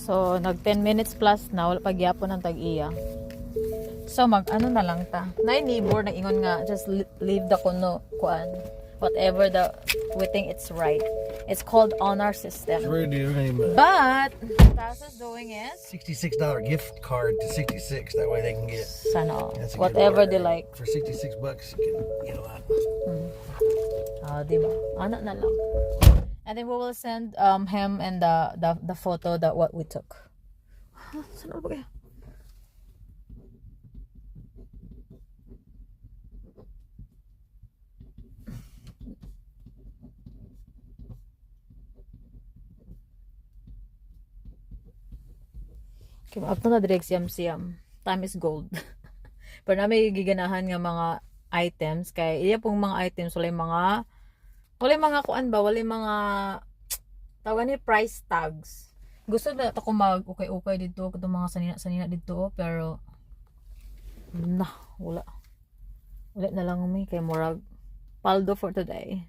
So nag 10 minutes plus na wala pagyapon ang tag-iya. So mag ano na lang ta. Nay neighbor na ingon nga just leave the kuno kuan. Whatever the we think it's right. It's called honor system. So we're doing But Tassa's doing is $66 gift card to 66. That way they can get sana all. that's a good Whatever order. they like. For $66 you can get a lot. Diba? Ano na lang. And then we will send him and the photo that what we took. Saan ba kaya? Okay, after na direct siyam. Time is gold. Pero na may giganahan nga mga items kay iya pong mga items wala mga kuan ba, wala mga tawagan ni price tags. Gusto na ako mag okay dito katong mga sanina dito pero wala na lang may kay murag paldo for today.